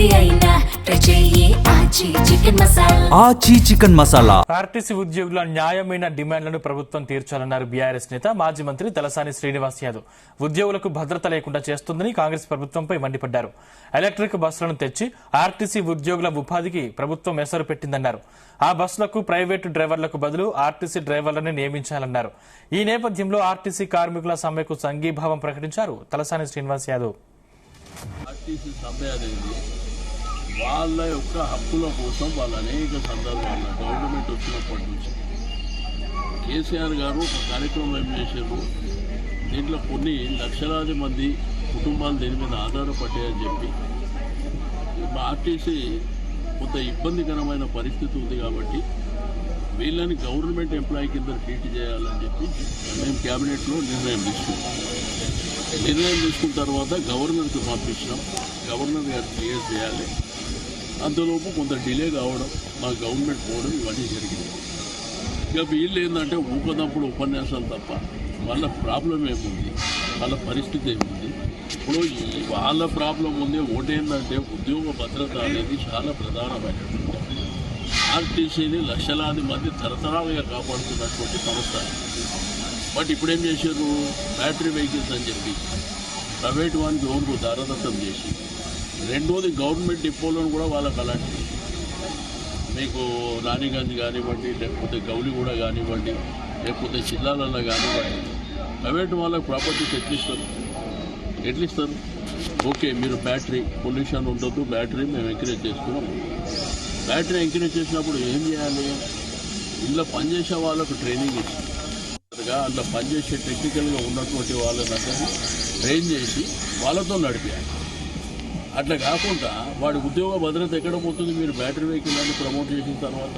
ఏది అయినా ట్రై చెయ్యి ఆచి చికెన్ మసాలా. ఆచి చికెన్ మసాలా. ఆర్టీసీ ఉద్యోగుల న్యాయమైన డిమాండ్లను ప్రభుత్వం తీర్చాలన్నారు బీఆర్ఎస్ నేత మాజీ మంత్రి తలసాని శ్రీనివాస్ యాదవ్. ఉద్యోగులకు భద్రత లేకుండా చేస్తుందని కాంగ్రెస్ ప్రభుత్వంపై మండిపడ్డారు. ఎలక్ట్రిక్ బస్సులను తెచ్చి ఆర్టీసీ ఉద్యోగుల ఉపాధికి ప్రభుత్వం ఎసరు పెట్టిందన్నారు. ఆ బస్సులకు ప్రైవేటు డ్రైవర్లకు బదులు ఆర్టీసీ డ్రైవర్లను నియమించాలన్నారు. ఈ నేపథ్యంలో ఆర్టీసీ కార్మికుల సమ్మెకు సంఘీభావం ప్రకటించారు తలసాని శ్రీనివాస్ యాదవ్. ఆర్టీసీ సమ్మె అనేది వాళ్ళ యొక్క హక్కుల కోసం వాళ్ళు అనేక సందర్భాల్లో గవర్నమెంట్ వచ్చినప్పటి నుంచి కేసీఆర్ గారు ఒక కార్యక్రమం ఏం చేశారు, దీంట్లో కొన్ని లక్షలాది మంది కుటుంబాలు దీని మీద ఆధారపడ్డాయని చెప్పి ఆర్టీసీ కొంత ఇబ్బందికరమైన పరిస్థితి ఉంది కాబట్టి వీళ్ళని గవర్నమెంట్ ఎంప్లాయీ కింద ట్రీట్ చేయాలని చెప్పి మేము క్యాబినెట్లో నిర్ణయం తీసుకున్న తర్వాత గవర్నర్కి పంపించినాం. గవర్నర్ గారు క్లియర్ చేయాలి. అంతలోపు కొంత డిలే కావడం, మా గవర్నమెంట్ పోవడం ఇవన్నీ జరిగింది. ఇక వీళ్ళు ఏంటంటే ఊపదప్పుడు ఉపన్యాసాలు తప్ప వాళ్ళ ప్రాబ్లం ఏముంది, వాళ్ళ పరిస్థితి ఏముంది. ఇప్పుడు వాళ్ళ ప్రాబ్లం ఉంది ఒకటేంటంటే ఉద్యోగ భద్రత అనేది చాలా ప్రధానమైనటువంటి ఆర్టీసీని లక్షలాది మంది తరతరాలుగా కాపాడుతున్నటువంటి సంస్థ. బట్ ఇప్పుడేం చేశారు, బ్యాటరీ వెహికల్స్ అని చెప్పి ప్రైవేట్ వానికి ఓన్కు దారదత్తం చేసి, రెండోది గవర్నమెంట్ డిపోలను కూడా వాళ్ళకి అలాంటి మీకు రాణిగంజ్ కానివ్వండి, లేకపోతే గౌలిగూడ కానివ్వండి, లేకపోతే జిల్లాలలో కానివ్వండి, ప్రైవేట్ వాళ్ళకి ప్రాపర్టీస్ ఎట్లిస్తారు. ఓకే, మీరు బ్యాటరీ పొల్యూషన్ ఉండొద్దు, బ్యాటరీ మేము ఎంకరేజ్ చేస్తున్నాం. బ్యాటరీ ఎంకరేజ్ చేసినప్పుడు ఏం చేయాలి, ఇంట్లో పనిచేసే వాళ్ళకు ట్రైనింగ్ ఇచ్చి అందులో పనిచేసే టెక్నికల్గా ఉన్నటువంటి వాళ్ళందరినీ ట్రైన్ చేసి వాళ్ళతో నడిపాలి. అట్లా కాకుండా వాడి ఉద్యోగ భద్రత ఎక్కడ పోతుంది మీరు బ్యాటరీ వెహికల్ అని ప్రమోట్ చేసిన తర్వాత.